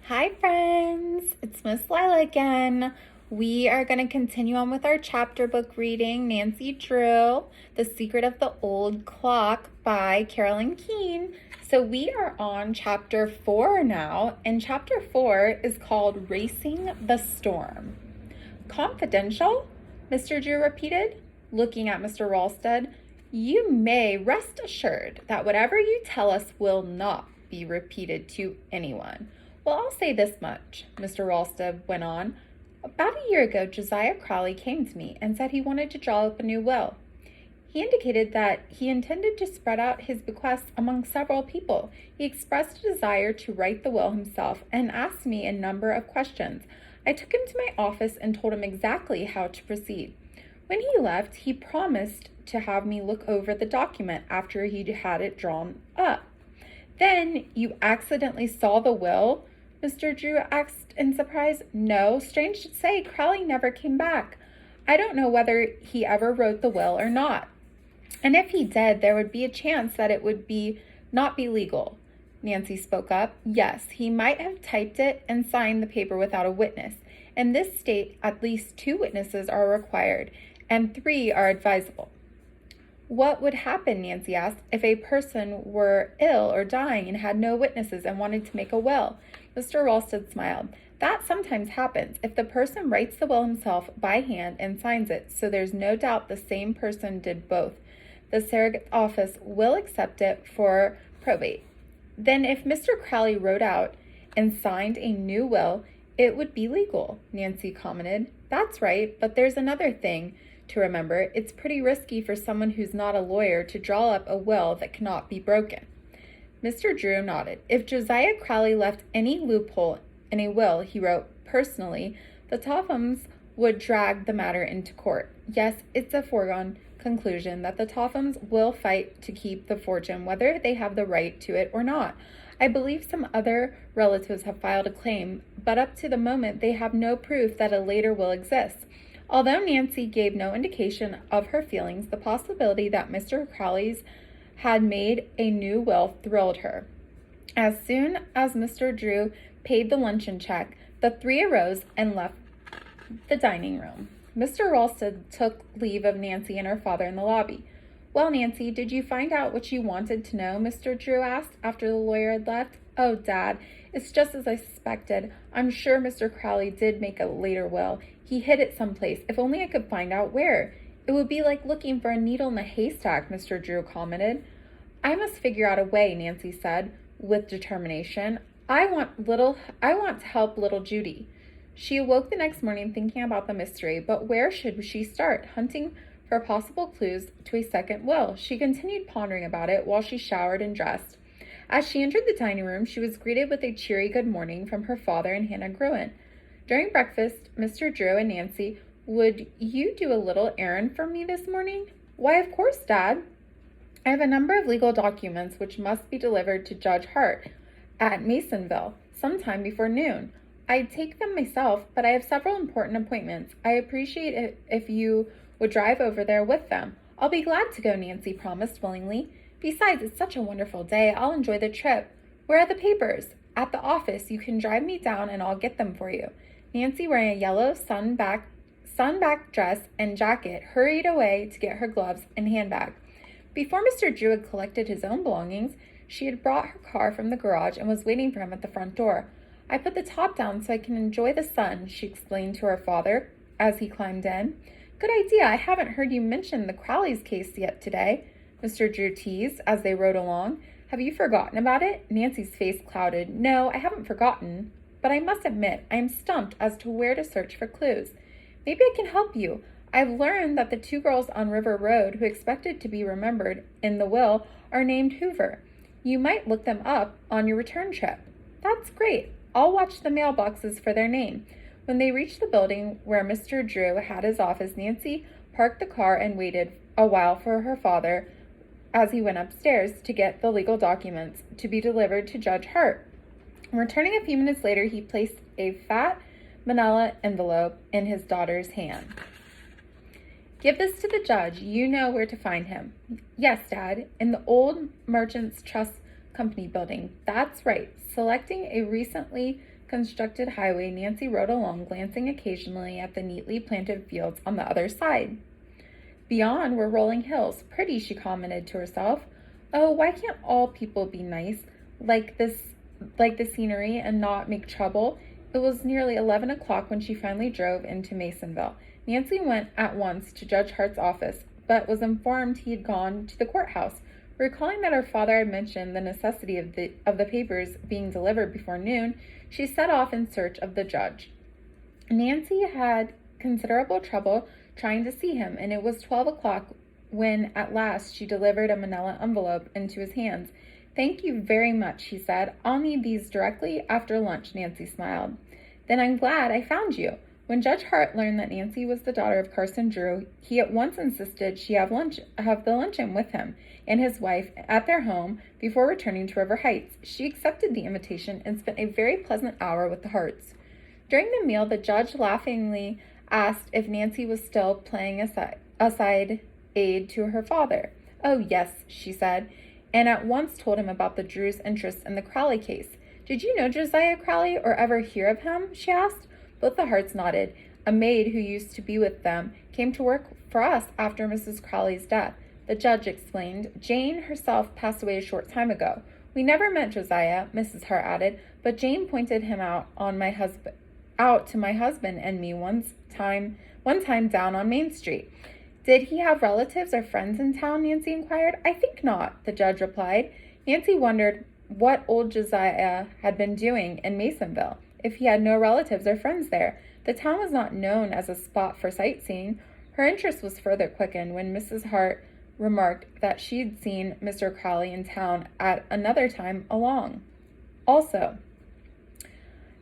Hi friends, it's Miss Lila again. We are going to continue on with our chapter book reading, Nancy Drew, The Secret of the Old Clock by Carolyn Keene. So we are on chapter 4 now, and chapter 4 is called Racing the Storm. Confidential? Mr. Drew repeated, looking at Mr. Ralsted. You may rest assured that whatever you tell us will not be repeated to anyone. Well, I'll say this much, Mr. Ralsted went on. About a year ago, Josiah Crowley came to me and said he wanted to draw up a new will. He indicated that he intended to spread out his bequests among several people. He expressed a desire to write the will himself and asked me a number of questions. I took him to my office and told him exactly how to proceed. When he left, he promised to have me look over the document after he'd had it drawn up. Then you accidentally saw the will? Mr. Drew asked in surprise. No, strange to say, Crowley never came back. I don't know whether he ever wrote the will or not. And if he did, there would be a chance that it would not be legal. Nancy spoke up. Yes, he might have typed it and signed the paper without a witness. In this state, at least 2 witnesses are required, and 3 are advisable. What would happen, Nancy asked, if a person were ill or dying and had no witnesses and wanted to make a will? Mr. Ralsted smiled. That sometimes happens if the person writes the will himself by hand and signs it, so there's no doubt the same person did both. The surrogate office will accept it for probate. Then if Mr. Crowley wrote out and signed a new will, it would be legal, Nancy commented. That's right, but there's another thing to remember. It's pretty risky for someone who's not a lawyer to draw up a will that cannot be broken. Mr. Drew nodded. If Josiah Crowley left any loophole in a will he wrote personally, the Tophams would drag the matter into court. Yes, it's a foregone conclusion that the Tophams will fight to keep the fortune, whether they have the right to it or not. I believe some other relatives have filed a claim, but up to the moment they have no proof that a later will exists. Although Nancy gave no indication of her feelings, the possibility that Mr. Crowley's had made a new will thrilled her. As soon as Mr. Drew paid the luncheon check, the 3 arose and left the dining room. Mr. Ralsted took leave of Nancy and her father in the lobby. Well, Nancy, did you find out what you wanted to know? Mr. Drew asked after the lawyer had left. Oh, Dad, it's just as I suspected. I'm sure Mr. Crowley did make a later will. He hid it someplace. If only I could find out where. It would be like looking for a needle in a haystack, Mr. Drew commented. I must figure out a way, Nancy said with determination. I want to help little Judy. She awoke the next morning thinking about the mystery, but where should she start? Hunting for possible clues to a second will. She continued pondering about it while she showered and dressed. As she entered the dining room, she was greeted with a cheery good morning from her father and Hannah Gruen. During breakfast, Mr. Drew and Nancy, would you do a little errand for me this morning? Why, of course, Dad. I have a number of legal documents which must be delivered to Judge Hart at Masonville sometime before noon. I'd take them myself, but I have several important appointments. I appreciate it if you would drive over there with them. I'll be glad to go, Nancy promised willingly. Besides, it's such a wonderful day. I'll enjoy the trip. Where are the papers? At the office. You can drive me down and I'll get them for you. Nancy, wearing a yellow sunback dress and jacket, hurried away to get her gloves and handbag. Before Mr. Drew had collected his own belongings, she had brought her car from the garage and was waiting for him at the front door. I put the top down so I can enjoy the sun, she explained to her father as he climbed in. Good idea. I haven't heard you mention the Crowley's case yet today, Mr. Drew teased as they rode along. Have you forgotten about it? Nancy's face clouded. No, I haven't forgotten. But I must admit, I am stumped as to where to search for clues. Maybe I can help you. I've learned that the 2 girls on River Road who expected to be remembered in the will are named Hoover. You might look them up on your return trip. That's great. I'll watch the mailboxes for their name. When they reached the building where Mr. Drew had his office, Nancy parked the car and waited a while for her father as he went upstairs to get the legal documents to be delivered to Judge Hart. Returning a few minutes later, he placed a fat manila envelope in his daughter's hand. Give this to the judge. You know where to find him. Yes, Dad, in the old Merchants Trust Company building. That's right. Selecting a recently constructed highway Nancy rode along, glancing occasionally at the neatly planted fields on the other side. Beyond were rolling hills. Pretty, she commented to herself. Oh, why can't all people be nice like the scenery and not make trouble? It was nearly 11 o'clock when she finally drove into Masonville. Nancy went at once to Judge Hart's office, but was informed he had gone to the courthouse. Recalling that her father had mentioned the necessity of the papers being delivered before noon, she set off in search of the judge. Nancy had considerable trouble trying to see him, and it was 12 o'clock when at last she delivered a manila envelope into his hands. Thank you very much, he said. I'll need these directly after lunch, Nancy smiled. Then I'm glad I found you. When Judge Hart learned that Nancy was the daughter of Carson Drew, he at once insisted she have the luncheon with him and his wife at their home before returning to River Heights. She accepted the invitation and spent a very pleasant hour with the Harts. During the meal, the judge laughingly asked if Nancy was still playing a side aid to her father. Oh, yes, she said, and at once told him about the Drews' interest in the Crowley case. Did you know Josiah Crowley or ever hear of him? She asked. Both the Harts nodded. A maid who used to be with them came to work for us after Mrs. Crowley's death. The judge explained. Jane herself passed away a short time ago. We never met Josiah, Mrs. Hart added, but Jane pointed him out to my husband and me one time down on Main Street. Did he have relatives or friends in town? Nancy inquired. I think not, the judge replied. Nancy wondered what old Josiah had been doing in Masonville, if he had no relatives or friends there. The town was not known as a spot for sightseeing. Her interest was further quickened when Mrs. Hart remarked that she'd seen Mr. Crowley in town at another time also.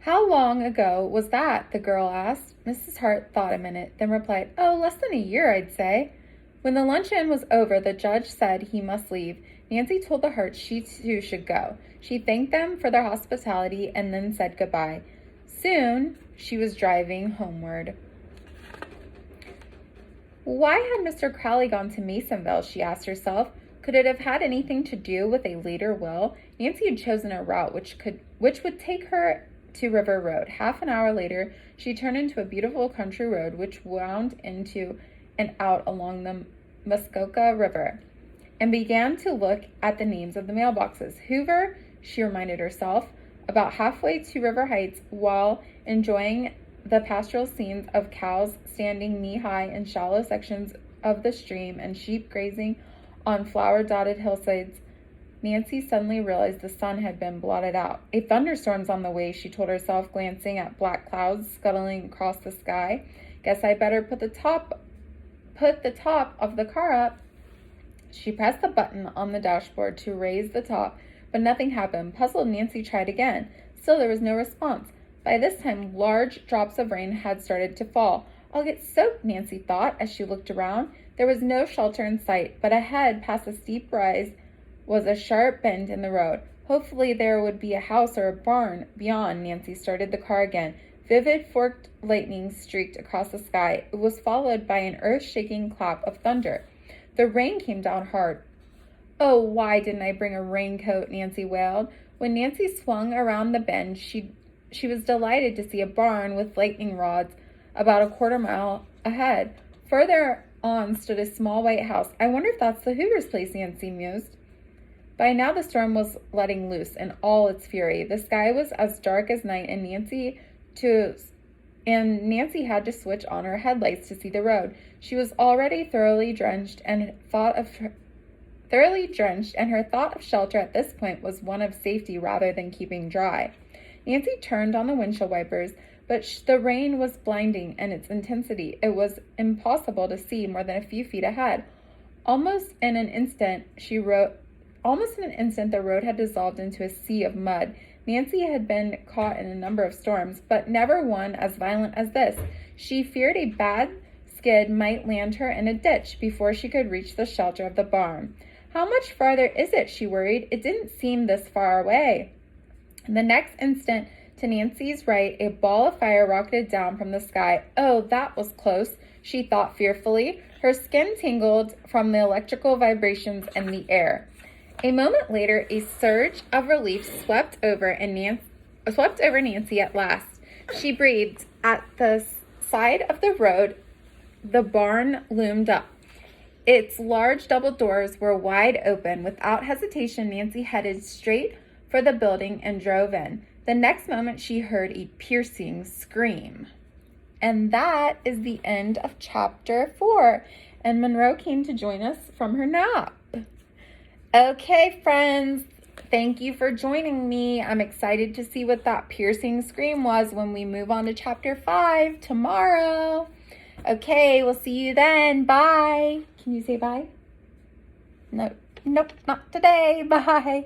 How long ago was that? The girl asked. Mrs. Hart thought a minute, then replied, Oh, less than a year, I'd say. When the luncheon was over, the judge said he must leave. Nancy told the Harts she too should go. She thanked them for their hospitality and then said goodbye. Soon, she was driving homeward. Why had Mr. Crowley gone to Masonville, she asked herself. Could it have had anything to do with a later will? Nancy had chosen a route which would take her to River Road. Half an hour later, she turned into a beautiful country road which wound into and out along the Muskoka River, and began to look at the names of the mailboxes. Hoover, she reminded herself, about halfway to River Heights, while enjoying the pastoral scenes of cows standing knee-high in shallow sections of the stream and sheep grazing on flower-dotted hillsides, Nancy suddenly realized the sun had been blotted out. A thunderstorm's on the way, she told herself, glancing at black clouds scuttling across the sky. Guess I better put the top of the car up. She pressed the button on the dashboard to raise the top, but nothing happened. Puzzled, Nancy tried again. Still there was no response. By this time, large drops of rain had started to fall. I'll get soaked, Nancy thought as she looked around. There was no shelter in sight, but ahead, past a steep rise, was a sharp bend in the road. Hopefully there would be a house or a barn beyond. Nancy started the car again. Vivid forked lightning streaked across the sky. It was followed by an earth-shaking clap of thunder. The rain came down hard. Oh, why didn't I bring a raincoat? Nancy wailed. When Nancy swung around the bend, she was delighted to see a barn with lightning rods about a quarter mile ahead. Further on stood a small white house. I wonder if that's the Hoover's place, Nancy mused. By now the storm was letting loose in all its fury. The sky was as dark as night, and Nancy had to switch on her headlights to see the road. She was already thoroughly drenched, and her thought of shelter at this point was one of safety rather than keeping dry. Nancy turned on the windshield wipers, but the rain was blinding in its intensity. It was impossible to see more than a few feet ahead. Almost in an instant, the road had dissolved into a sea of mud. Nancy had been caught in a number of storms, but never one as violent as this. She feared a bad skid might land her in a ditch before she could reach the shelter of the barn. How much farther is it? She worried. It didn't seem this far away. The next instant, to Nancy's right, a ball of fire rocketed down from the sky. Oh, that was close, she thought fearfully. Her skin tingled from the electrical vibrations in the air. A moment later, a surge of relief swept over, and swept over Nancy at last. She breathed. At the side of the road, the barn loomed up. Its large double doors were wide open. Without hesitation, Nancy headed straight for the building and drove in. The next moment, she heard a piercing scream. And that is the end of chapter 4. And Monroe came to join us from her nap. Okay, friends, thank you for joining me. I'm excited to see what that piercing scream was when we move on to chapter 5 tomorrow. Okay, we'll see you then. Bye. Can you say bye? No, nope, not today. Bye.